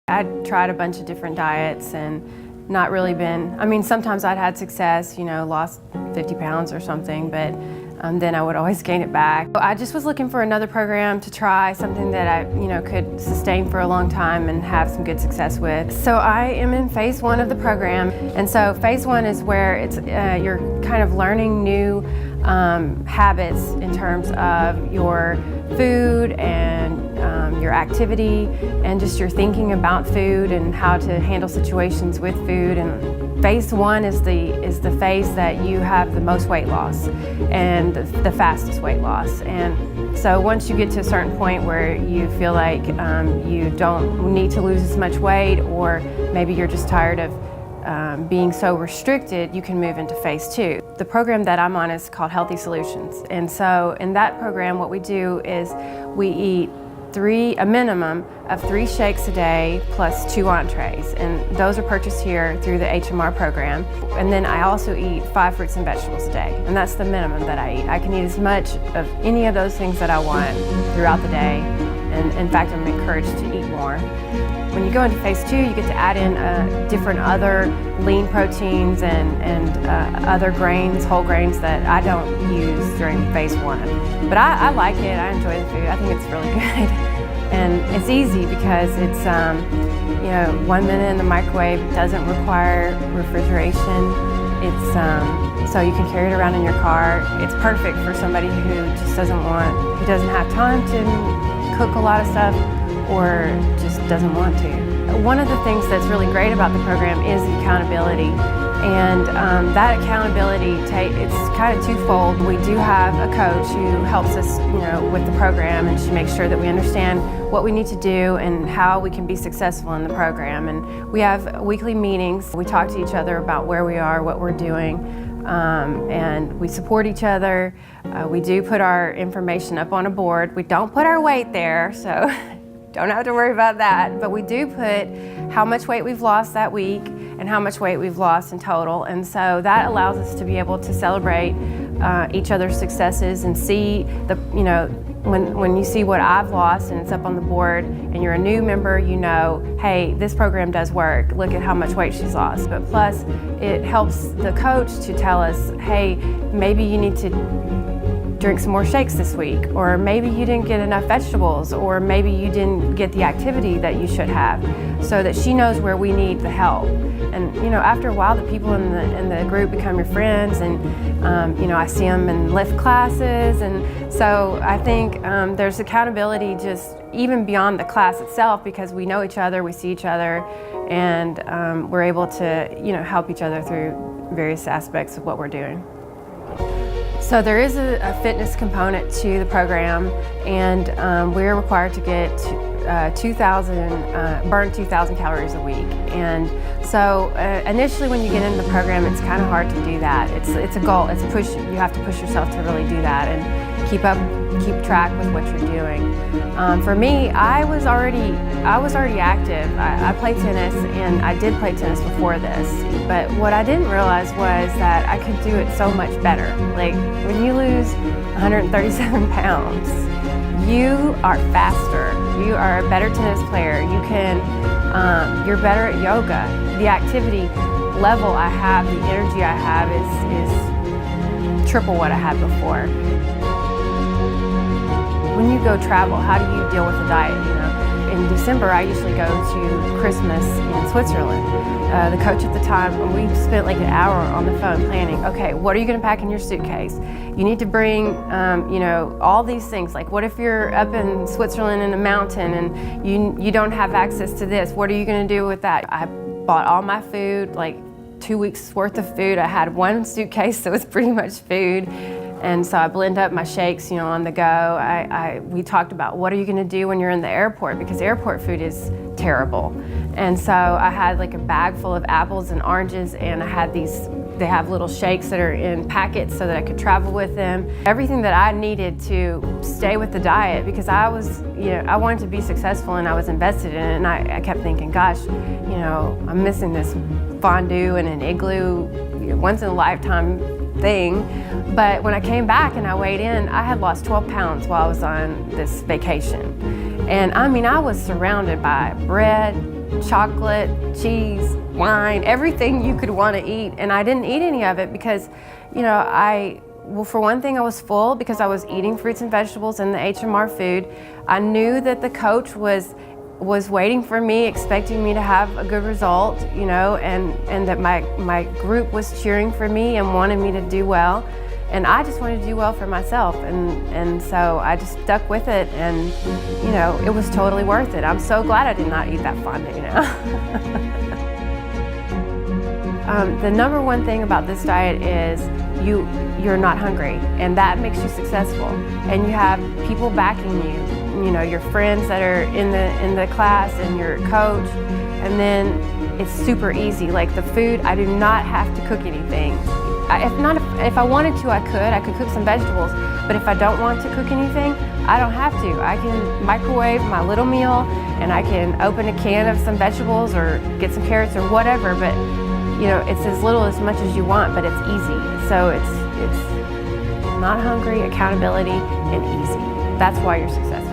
I'd tried a bunch of different diets and not really been, sometimes I'd had success, lost 50 pounds or something, but then I would always gain it back. I just was looking for another program to try, something that I, could sustain for a long time and have some good success with. So I am in phase 1 of the program, and so phase 1 is where it's you're kind of learning new habits in terms of your food and your activity and just your thinking about food and how to handle situations with food. And phase 1 is the phase that you have the most weight loss and the fastest weight loss. And so once you get to a certain point where you feel like you don't need to lose as much weight, or maybe you're just tired of being so restricted, you can move into phase 2. The program that I'm on is called Healthy Solutions. And so in that program, what we do is we eat a minimum of 3 shakes a day plus 2 entrees. And those are purchased here through the HMR program. And then I also eat 5 fruits and vegetables a day. And that's the minimum that I eat. I can eat as much of any of those things that I want throughout the day. And in fact, I'm encouraged to eat more. When you go into phase 2, you get to add in different other lean proteins and other grains, whole grains that I don't use during phase 1. But I like it, I enjoy the food, I think it's really good. And it's easy because it's 1 minute in the microwave. It doesn't require refrigeration. It's so you can carry it around in your car. It's perfect for somebody who just doesn't have time to cook a lot of stuff, or just doesn't want to. One of the things that's really great about the program is the accountability. And that accountability, it's kind of twofold. We do have a coach who helps us with the program, and she makes sure that we understand what we need to do and how we can be successful in the program. And we have weekly meetings. We talk to each other about where we are, what we're doing, and we support each other. We do put our information up on a board. We don't put our weight there, so don't have to worry about that. But we do put how much weight we've lost that week and how much weight we've lost in total. And so that allows us to be able to celebrate each other's successes and see when you see what I've lost and it's up on the board and you're a new member, hey, this program does work. Look at how much weight she's lost. But plus, it helps the coach to tell us, hey, maybe you need to drink some more shakes this week, or maybe you didn't get enough vegetables, or maybe you didn't get the activity that you should have, so that she knows where we need the help. And after a while, the people in the group become your friends, and I see them in lift classes, and so I think there's accountability just even beyond the class itself, because we know each other, we see each other, and we're able to help each other through various aspects of what we're doing. So there is a fitness component to the program, and we're required to get burn 2,000 calories a week. And so initially when you get into the program, it's kind of hard to do that. It's a goal, it's a push. You have to push yourself to really do that and keep track with what you're doing. For me, I was already active. I play tennis, and I did play tennis before this. But what I didn't realize was that I could do it so much better. Like when you lose 137 pounds, you are faster. You are a better tennis player. You're better at yoga. The activity level I have, the energy I have is triple what I had before. When you go travel, how do you deal with the diet? In December, I usually go to Christmas in Switzerland. The coach at the time, we spent like an hour on the phone planning. Okay, what are you going to pack in your suitcase? You need to bring, all these things. Like, what if you're up in Switzerland in a mountain and you don't have access to this? What are you going to do with that? I bought all my food, like 2 weeks worth of food. I had 1 suitcase that was pretty much food. And so I blend up my shakes, on the go. We talked about what are you going to do when you're in the airport, because airport food is terrible. And so I had like a bag full of apples and oranges, and I had they have little shakes that are in packets so that I could travel with them. Everything that I needed to stay with the diet, because I was, I wanted to be successful and I was invested in it. And I kept thinking, gosh, I'm missing this fondue and an igloo, once in a lifetime thing. But when I came back and I weighed in, I had lost 12 pounds while I was on this vacation. And I mean, I was surrounded by bread, chocolate, cheese, wine, everything you could want to eat. And I didn't eat any of it because, you know, well, for one thing, I was full because I was eating fruits and vegetables and the HMR food. I knew that the coach was waiting for me, expecting me to have a good result, you know, and that my group was cheering for me and wanted me to do well. And I just wanted to do well for myself. And so I just stuck with it, and, you know, it was totally worth it. I'm so glad I did not eat that fondue, you know. The number one thing about this diet is you're not hungry, and that makes you successful. And you have people backing you know, your friends that are in the class and your coach. And then it's super easy. Like the food, I do not have to cook anything. If I wanted to, I could cook some vegetables. But if I don't want to cook anything, I don't have to. I can microwave my little meal, and I can open a can of some vegetables or get some carrots or whatever. But you know, it's as little as much as you want, but it's easy. So it's not hungry, accountability, and easy. That's why you're successful.